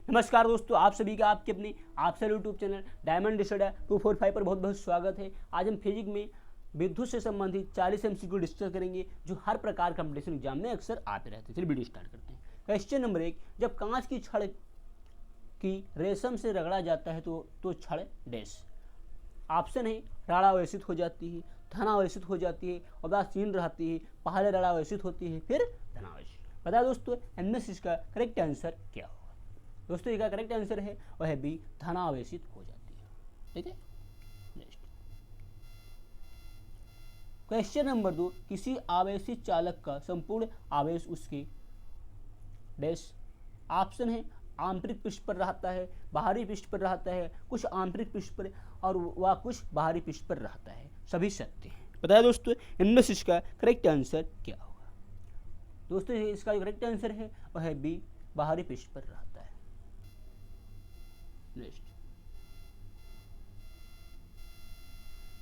नमस्कार दोस्तों, आप सभी का आपके अपने आपसे यूट्यूब चैनल डायमंड स्टडी 245 पर बहुत बहुत स्वागत है। आज हम फिजिक्स में विद्युत से संबंधित 40 एमसीक्यू डिस्कस करेंगे जो हर प्रकार कॉम्पिटिशन एग्जाम में अक्सर आते रहते हैं। चलिए वीडियो स्टार्ट करते हैं। क्वेश्चन नंबर 1, जब कांच की छड़ की रेशम से रगड़ा जाता है तो छड़ डैश। ऑप्शन है रड़ावेशित हो जाती है, धनावेशित हो जाती है, उदासीन रहती है, पहले रड़ावेशित होती है फिर धनावेशित। बताया दोस्तों इनमें से इसका करेक्ट आंसर क्या होगा। दोस्तों इसका करेक्ट आंसर है वह बी, धनावेशित हो जाती है। ठीक है, नेक्स्ट क्वेश्चन नंबर 2, किसी आवेशित चालक का संपूर्ण आवेश उसके डैश। ऑप्शन है आंतरिक पृष्ठ पर रहता है, बाहरी पृष्ठ पर रहता है, कुछ आंतरिक पृष्ठ पर और वह कुछ बाहरी पृष्ठ पर रहता है, सभी सत्य हैं। बताया दोस्तों इनमें से इसका करेक्ट आंसर क्या होगा। दोस्तों इसका जो करेक्ट आंसर है वह है बी, बाहरी पृष्ठ पर रहता है। नेक्स्ट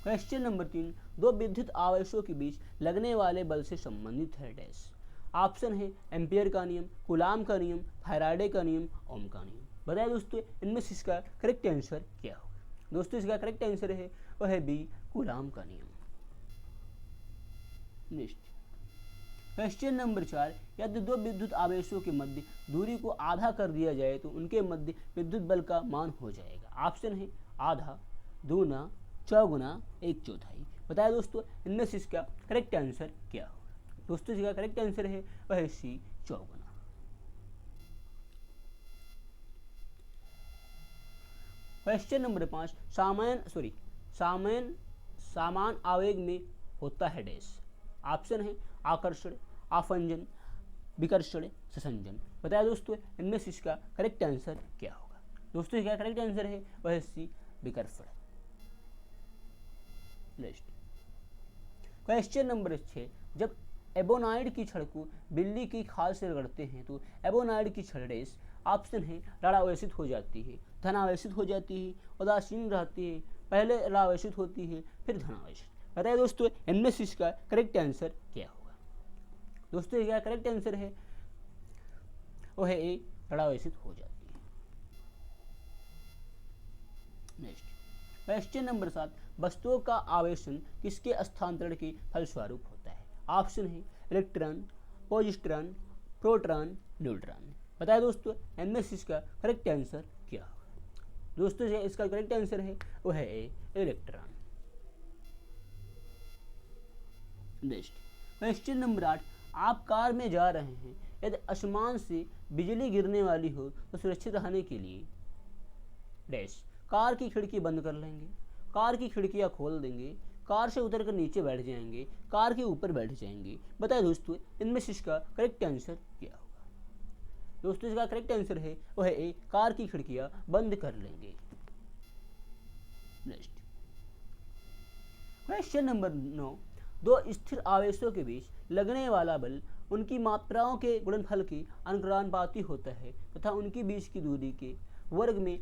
क्वेश्चन नंबर 3, दो विद्युत आवेशों के बीच लगने वाले बल से संबंधित है डैश। ऑप्शन है एम्पियर का नियम, कूलाम का नियम, फैराडे का नियम, ओम का नियम। बताया दोस्तों इनमें से इसका करेक्ट आंसर क्या होगा। दोस्तों इसका करेक्ट आंसर है वह है बी, कूलाम का नियम। नेक्स्ट क्वेश्चन नंबर 4, यदि दो विद्युत आवेशों के मध्य दूरी को आधा कर दिया जाए तो उनके मध्य विद्युत बल का मान हो जाएगा। ऑप्शन है आधा, दूना, चौगुना, एक चौथाई। बताया दोस्तों इनमें से इसका करेक्ट आंसर क्या होगा। दोस्तों इसका करेक्ट आंसर है वह सी, चौगुना। क्वेश्चन नंबर 5, सामान आवेग में होता है डैश। ऑप्शन है आकर्षण, आफंजन, विकर्षण, संसंजन। बताया दोस्तों इनमें से इसका करेक्ट आंसर क्या होगा। दोस्तों इसका करेक्ट आंसर है वह सी, विकर्षण। नेक्स्ट क्वेश्चन नंबर 6, जब एबोनाइड की छड़ को बिल्ली की खाल से रगड़ते हैं तो एबोनाइड की छड़ डैश। ऑप्शन है रड़ावेशित हो जाती है, धनावेशित हो जाती है, उदासीन रहती है, पहले रड़ावेशित होती है फिर धनावेशित। बताइए दोस्तों इनमें से इसका करेक्ट आंसर क्या होगा। दोस्तों इसका करेक्ट आंसर है वह है ए, रड़ावेशित हो जाती है। नेक्स्ट क्वेश्चन नंबर 7, वस्तुओं का आवेशन किसके स्थानांतरण के फलस्वरूप होता है। ऑप्शन है इलेक्ट्रॉन, पॉजिट्रॉन, प्रोटॉन, न्यूट्रॉन। बताया दोस्तों इनमें से इसका करेक्ट आंसर क्या होगा। दोस्तों इसका करेक्ट आंसर है वह है ए, इलेक्ट्रॉन। नेक्स्ट क्वेश्चन नंबर 8, आप कार में जा रहे हैं, यदि आसमान से बिजली गिरने वाली हो तो सुरक्षित रहने के लिए डैश। कार की खिड़की बंद कर लेंगे, कार की खिड़कियां खोल देंगे, कार से उतरकर नीचे बैठ जाएंगे, कार के ऊपर बैठ जाएंगे। बताए दोस्तों इनमें से इसका करेक्ट आंसर क्या होगा। दोस्तों इसका करेक्ट आंसर है वह ए, कार की खिड़कियां बंद कर लेंगे। नेक्स्ट क्वेश्चन नंबर 9, दो स्थिर आवेशों के बीच लगने वाला बल उनकी मात्राओं के गुणनफल के अनुक्रमानुपाती होता है तथा उनके बीच की दूरी के वर्ग में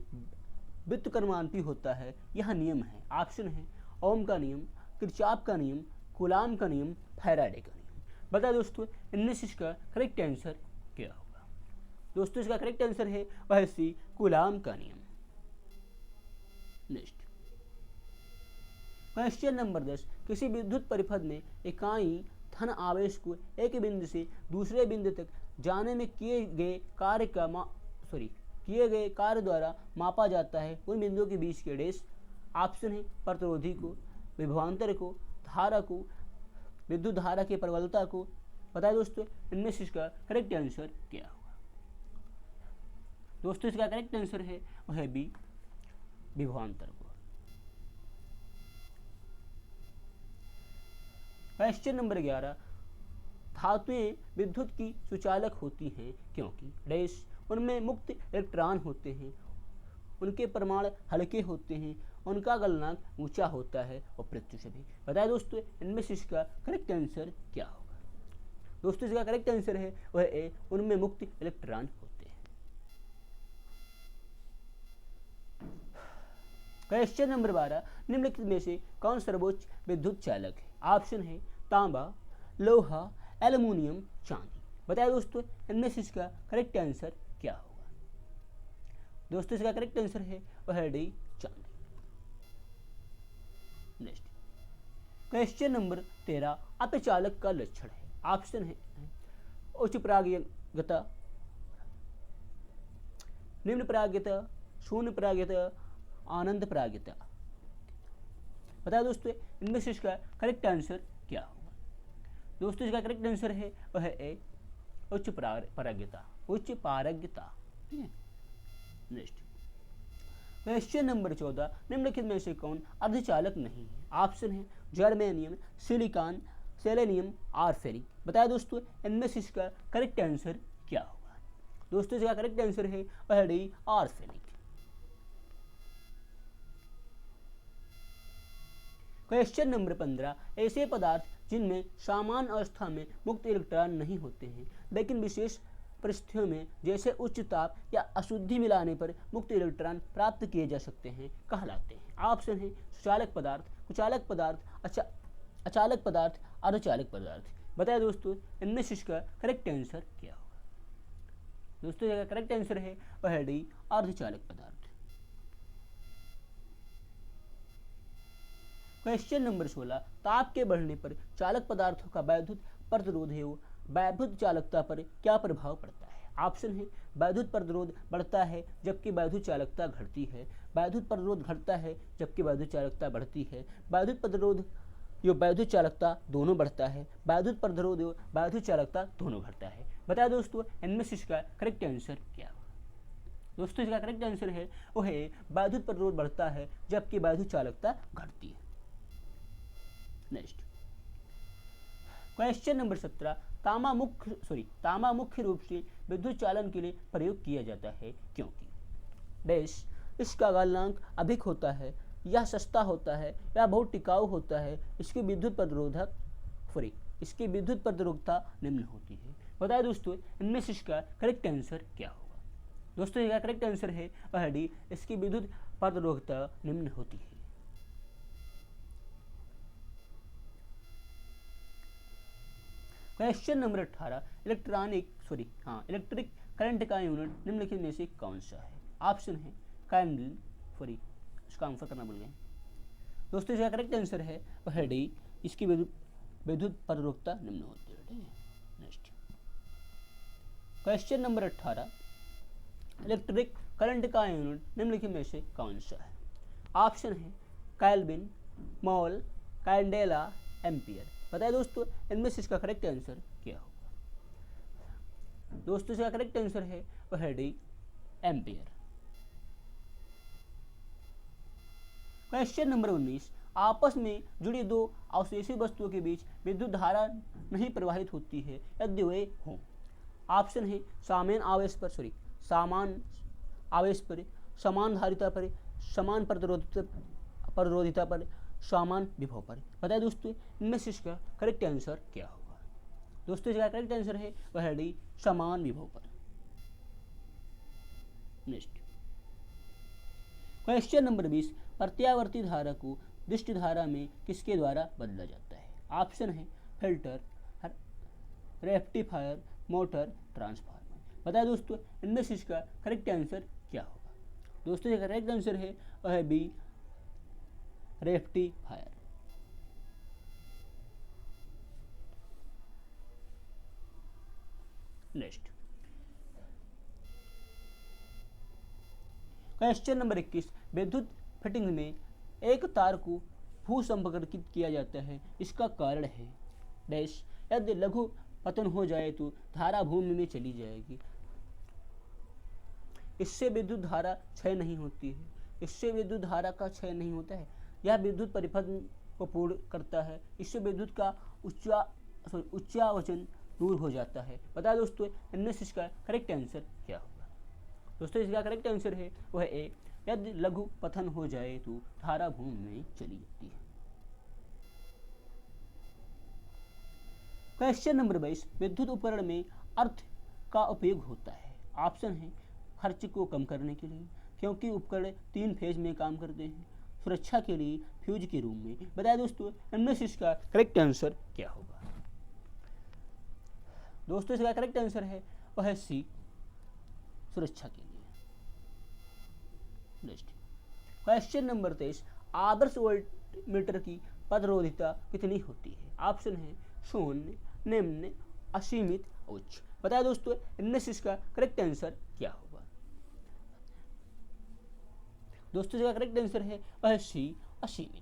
व्युत्क्रमानुपाती होता है। यह नियम है। ऑप्शन है ओम का नियम, किरचॉफ का नियम, कूलाम का नियम, फैराडे का नियम। बता दोस्तों इनमें से इसका करेक्ट आंसर क्या होगा। दोस्तों इसका करेक्ट आंसर है वह सी, कूलाम का नियम। नेक्स्ट क्वेश्चन नंबर 10, किसी विद्युत परिपथ में इकाई धन आवेश को एक बिंदु से दूसरे बिंदु तक जाने में किए गए कार्य द्वारा मापा जाता है उन बिंदुओं के बीच के डैश। ऑप्शन है प्रतिरोधी को, विभवांतर को, धारा को, विद्युत धारा की प्रबलता को। बताए दोस्तों इनमें से इसका करेक्ट आंसर क्या होगा। दोस्तों इसका करेक्ट आंसर है वह है बी, विभवांतर को। क्वेश्चन नंबर 11, धातुएं विद्युत की सुचालक होती हैं क्योंकि डैश उनमें मुक्त इलेक्ट्रॉन होते हैं, उनके परमाणु हल्के होते हैं, उनका गलनांक ऊंचा होता है और पृथ्वी से भी। बताया दोस्तों इनमें से इसका करेक्ट आंसर क्या होगा। दोस्तों इसका करेक्ट आंसर है वह ए, उनमें मुक्त इलेक्ट्रॉन होते हैं। क्वेश्चन नंबर 12, निम्नलिखित में से कौन सर्वोच्च विद्युत चालक है। ऑप्शन है तांबा, लोहा, एल्युमिनियम, चांदी। बताया दोस्तों इनमें से इसका करेक्ट आंसर क्या होगा। दोस्तों इसका करेक्ट आंसर है वह है डी चांदी। नेक्स्ट क्वेश्चन नंबर 13 अपचालक का लक्षण है। ऑप्शन है उच्च परागीयता, निम्न परागीयता, शून्य परागीयता, आनंद परागीयता। बताया दोस्तों इनमें से इसका करेक्ट आंसर क्या होगा। दोस्तों इसका करेक्ट आंसर है वह है ए उच्च परागीयता, उच्च पारगता। नेक्स्ट क्वेश्चन नंबर 14 निम्नलिखित में से कौन अर्धचालक नहीं है। ऑप्शन है जर्मेनियम, सिलिकॉन, सेलेनियम, आर्सेनिक। बताया दोस्तों इनमें से इसका करेक्ट आंसर क्या होगा। दोस्तों इसका करेक्ट आंसर है वह डी आर्सेनिक। क्वेश्चन नंबर 15 ऐसे पदार्थ जिनमें समान अवस्था में मुक्त इलेक्ट्रॉन नहीं होते हैं लेकिन विशेष परिस्थितियों में जैसे उच्च ताप या अशुद्धि मिलाने पर मुक्त इलेक्ट्रॉन प्राप्त किए जा सकते हैं कहलाते हैं। ऑप्शन है सुचालक पदार्थ, कुचालक पदार्थ, अचालक पदार्थ, अर्धचालक पदार्थ। बताया दोस्तों इनमें से इसका करेक्ट आंसर क्या होगा। दोस्तों इसका करेक्ट आंसर है वह डी अर्धचालक पदार्थ। क्वेश्चन नंबर 16 ताप के बढ़ने पर चालक पदार्थों का वैद्युत प्रतिरोध एवं वैद्युत चालकता पर क्या प्रभाव पड़ता है। ऑप्शन है वैद्युत प्रतिरोध बढ़ता है जबकि वैद्युत चालकता घटती है, वैद्युत प्रतिरोध घटता है जबकि वैद्युत चालकता बढ़ती है, वैद्युत प्रतिरोध यो वैद्युत चालकता दोनों बढ़ता है, वैद्युत प्रतिरोध यो वैद्युत चालकता दोनों घटता है। बताया दोस्तों इनमें से इसका करेक्ट आंसर क्या होगा। दोस्तों इसका करेक्ट आंसर है वो है वैद्युत प्रतिरोध बढ़ता है जबकि वैद्युत चालकता घटती है। नेक्स्ट क्वेश्चन नंबर 17 तांबा मुख्य रूप से विद्युत चालन के लिए प्रयोग किया जाता है क्योंकि डैश इसका गलनांक अधिक होता है, यह सस्ता होता है, यह बहुत टिकाऊ होता है, इसकी विद्युत प्रतिरोधकता निम्न होती है। बताया दोस्तों इनमें से इसका करेक्ट आंसर क्या होगा। दोस्तों इसका करेक्ट आंसर है वह डी इसकी विद्युत प्रतिरोधकता निम्न होती है। क्वेश्चन नंबर 18 इलेक्ट्रिक करंट का यूनिट निम्नलिखित में से कौन सा है। ऑप्शन है कैंडल, इसका आंसर करना भूल गए। दोस्तों इसका करेक्ट आंसर है वह डी इसकी विद्युत प्रतिरोधकता निम्न होती है। Next question number 18 electric current का यूनिट निम्नलिखित में से कौन सा है। ऑप्शन है केल्विन, मोल, कैंडेला, एम्पियर। बताए दोस्तों इनमें से इसका करेक्ट आंसर क्या होगा। दोस्तों इसका करेक्ट आंसर है वह है डी एम्पियर। क्वेश्चन नंबर 19 आपस में जुड़ी दो अवशेषी वस्तुओं के बीच विद्युत धारा नहीं प्रवाहित होती है यदि वे हों। ऑप्शन है समान आवेश पर, समान धारिता पर, समान प्रतिरोधिता पर, समान विभव पर। बताए दोस्तों इनमें से इसका करेक्ट आंसर क्या होगा। दोस्तों इसका करेक्ट आंसर है वह डी समान विभव पर। नेक्स्ट क्वेश्चन नंबर 20 प्रत्यावर्ती धारा को दृष्टि धारा में किसके द्वारा बदला जाता है। ऑप्शन है फिल्टर, रेक्टिफायर, मोटर, ट्रांसफार्मर। बताए दोस्तों इनमें से इसका करेक्ट आंसर क्या होगा। दोस्तों इसका करेक्ट आंसर है वह है B rectifier. Next question number 21 विद्युत फिटिंग में एक तार को भूसंपर्कित किया जाता है, इसका कारण है डैश यदि लघु पतन हो जाए तो धारा भूमि में चली जाएगी, इससे विद्युत धारा क्षय नहीं होती है, इससे विद्युत धारा का क्षय नहीं होता है, यह विद्युत परिपथ को पूर्ण करता है, इससे विद्युत का उच्चावचन दूर हो जाता है। बताया दोस्तों इनमें से इसका करेक्ट आंसर क्या होगा। दोस्तों इसका करेक्ट आंसर है वह ए यदि लघु पतन हो जाए तो धारा भूमि में चली जाती है। क्वेश्चन नंबर 22 विद्युत उपकरण में अर्थ का उपयोग होता है। ऑप्शन है खर्च को कम करने के लिए, क्योंकि उपकरण 3 फेज में काम करते हैं, सुरक्षा के लिए, फ्यूज के रूम में। बताया दोस्तों इनमें से इसका करेक्ट आंसर क्या होगा। दोस्तों इसका करेक्ट आंसर है वह है सी सुरक्षा के लिए। नेक्स्ट क्वेश्चन नंबर 23, आदर्श वोल्टमीटर की प्रतिरोधकता कितनी होती है? ऑप्शन है शून्य, निम्न, असीमित, उच्च। बताया दोस्तों इनमें से इसका करेक्ट आंसर क्या होगा? दोस्तों इसका करेक्ट आंसर है वह सी, असीमित।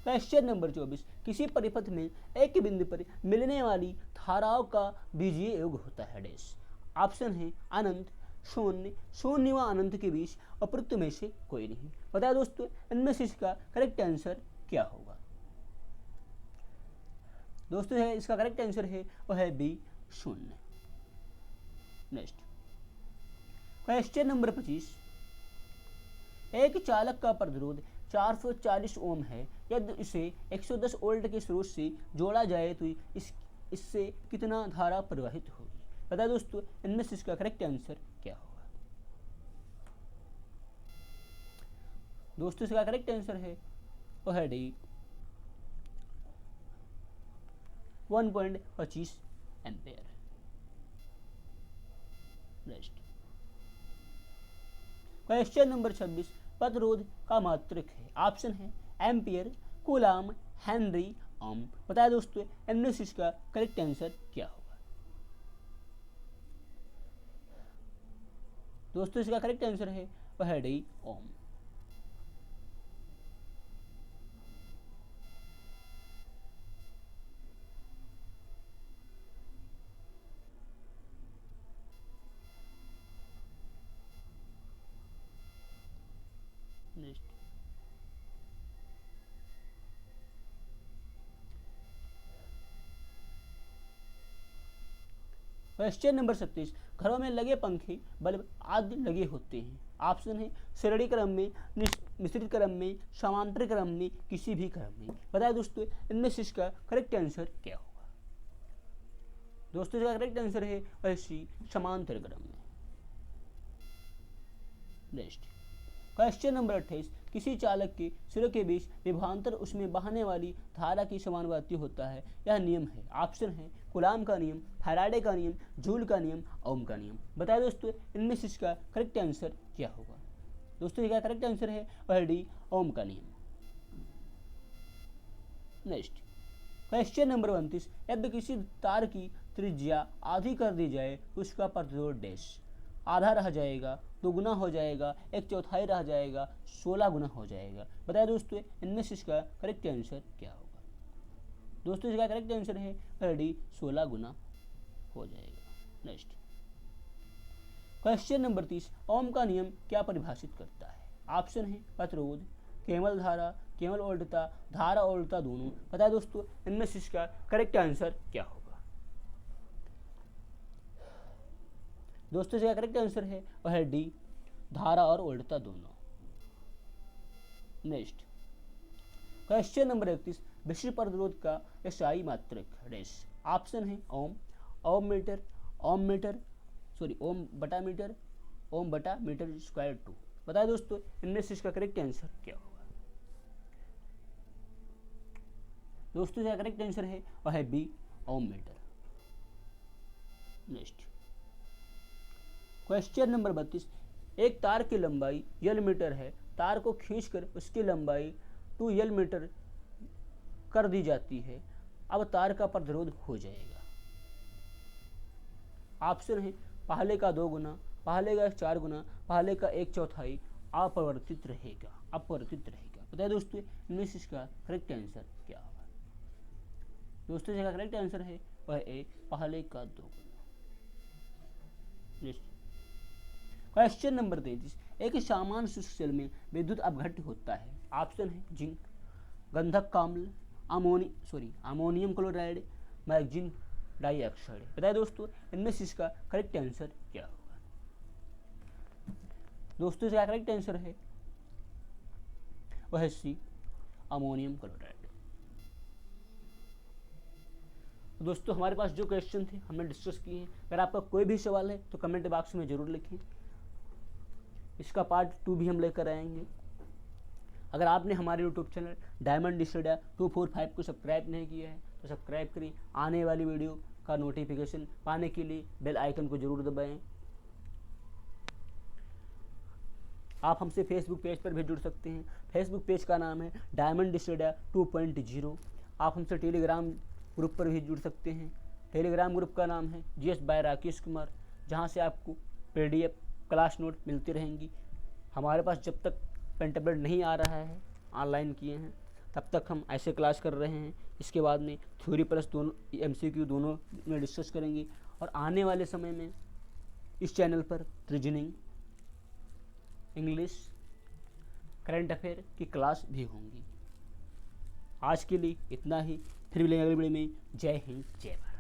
क्वेश्चन नंबर 24, किसी परिपथ में एक बिंदु पर मिलने वाली धाराओं का बीजीय योग होता है डैश। ऑप्शन है अनंत, शून्य, शून्य व अनंत के बीच, अप्रयुक्त में से कोई नहीं। बताया दोस्तों इनमें से इसका करेक्ट आंसर क्या होगा? दोस्तों है इसका करेक्ट आंसर है वह है बी, शून्य। नेक्स्ट क्वेश्चन नंबर 25, एक चालक का प्रतिरोध 440 ओम है, यदि इसे 110 वोल्ट के स्रोत से जोड़ा जाए तो इससे कितना धारा प्रवाहित होगी? बताया दोस्तों इनमें से इसका करेक्ट आंसर क्या होगा? दोस्तों इसका करेक्ट आंसर है वह है D, 1.25 ampere. Next question number 26, प्रतिरोध का मात्रक है। ऑप्शन है एम्पियर, कूलाम, हेनरी, ओम। बताया दोस्तों इनमें से इसका करेक्ट आंसर क्या होगा? दोस्तों इसका करेक्ट आंसर है वह है डी, ओम। नेक्स्ट क्वेश्चन नंबर 27, घरों में लगे पंखे, बल्ब आदि लगे होते हैं। ऑप्शन है श्रेणी क्रम में, मिश्रित क्रम में, समांतर क्रम में, किसी भी क्रम में। बताया दोस्तों इनमें से इसका करेक्ट आंसर क्या होगा? दोस्तों इसका करेक्ट आंसर है वह सी, समांतर क्रम में। नेक्स्ट क्वेश्चन नंबर 28, किसी चालक के सिरों के बीच विभवांतर उसमें बहने वाली धारा की समानुपाती होता है, यह नियम है। ऑप्शन है कूलाम का नियम, फैराडे का नियम, जूल का नियम, ओम का नियम। बताया दोस्तों इनमें से इसका करेक्ट आंसर क्या होगा? दोस्तों इसका करेक्ट आंसर है वह डी, ओम का नियम। नेक्स्ट क्वेश्चन नंबर 29, यदि किसी तार की त्रिज्या आधी कर दी जाए तो उसका प्रतिरोध डैश। आधा रह जाएगा, दोगुना हो जाएगा, एक चौथाई रह जाएगा, 16 गुना हो जाएगा। बताया दोस्तों इनमें से इसका करेक्ट आंसर क्या होगा? दोस्तों इसका करेक्ट आंसर है डी, 16 गुना हो जाएगा। नेक्स्ट क्वेश्चन नंबर 30, ओम का नियम क्या परिभाषित करता है? ऑप्शन है प्रतिरोध, केवल धारा, केवल वोल्टता, धारा और वोल्टता दोनों। बताया दोस्तों इनमें से इसका करेक्ट आंसर क्या होगा? दोस्तों इसका करेक्ट आंसर है वह है डी, धारा और वोल्टता दोनों। नेक्स्ट क्वेश्चन नंबर 31, विशिष्ट प्रतिरोध का एसआई मात्रक डैश। ऑप्शन है ओम, ओम मीटर, ओम बटा मीटर, ओम बटा मीटर स्क्वायर 2। बताया दोस्तों इनमें से इसका करेक्ट आंसर क्या होगा? दोस्तों इसका करेक्ट आंसर है वह है बी, ओम मीटर। नेक्स्ट क्वेश्चन नंबर 32, एक तार की लंबाई यल मीटर है, तार को खींचकर उसकी लंबाई 2 मीटर कर दी जाती है, अब तार का प्रतिरोध हो जाएगा। ऑप्शन है पहले का 2 गुना, पहले का 4 गुना, पहले का 1/4, अपरिवर्तित रहेगा। बताइए दोस्तों इनमें से इसका करेक्ट आंसर क्या होगा? दोस्तों इसका करेक्ट आंसर है वह ए, पहले का 2 गुना। क्वेश्चन नंबर 33, एक सामान्य शुष्क जल में विद्युत अपघट्य होता है। ऑप्शन है जिंक, गंधक का अम्ल, अमोनियम क्लोराइड, मैग्नीशियम डाइऑक्साइड। बताइए दोस्तों इनमें से इसका करेक्ट आंसर क्या होगा? दोस्तों इसका करेक्ट आंसर है वह है सी, अमोनियम क्लोराइड। दोस्तों हमारे पास जो क्वेश्चन थे हमने डिस्कस किए हैं। अगर आपका कोई भी सवाल है तो कमेंट बॉक्स में जरूर लिखें, इसका पार्ट 2 भी हम लेकर आएंगे। अगर आपने हमारे यूट्यूब चैनल डायमंड स्टडी 245 को सब्सक्राइब नहीं किया है तो सब्सक्राइब करिए। आने वाली वीडियो का नोटिफिकेशन पाने के लिए बेल आइकन को जरूर दबाएं। आप हमसे फेसबुक पेज पर भी जुड़ सकते हैं। फेसबुक पेज का नाम है डायमंड स्टडी 2.0। आप हमसे टेलीग्राम ग्रुप पर भी जुड़ सकते हैं। टेलीग्राम ग्रुप का नाम है GS बाय राकेश कुमार, जहां से आपको PDF क्लास नोट मिलती रहेंगी। हमारे पास जब तक पेन टेबलेट नहीं आ रहा है, ऑनलाइन किए हैं, तब तक हम ऐसे क्लास कर रहे हैं। इसके बाद में थ्योरी प्लस दोनों MCQ दोनों में डिस्कस करेंगे। और आने वाले समय में इस चैनल पर रीजनिंग, इंग्लिश, करंट अफेयर की क्लास भी होंगी। आज के लिए इतना ही, फिर मिलेंगे अगली वीडियो में। जय हिंद, जय भारत।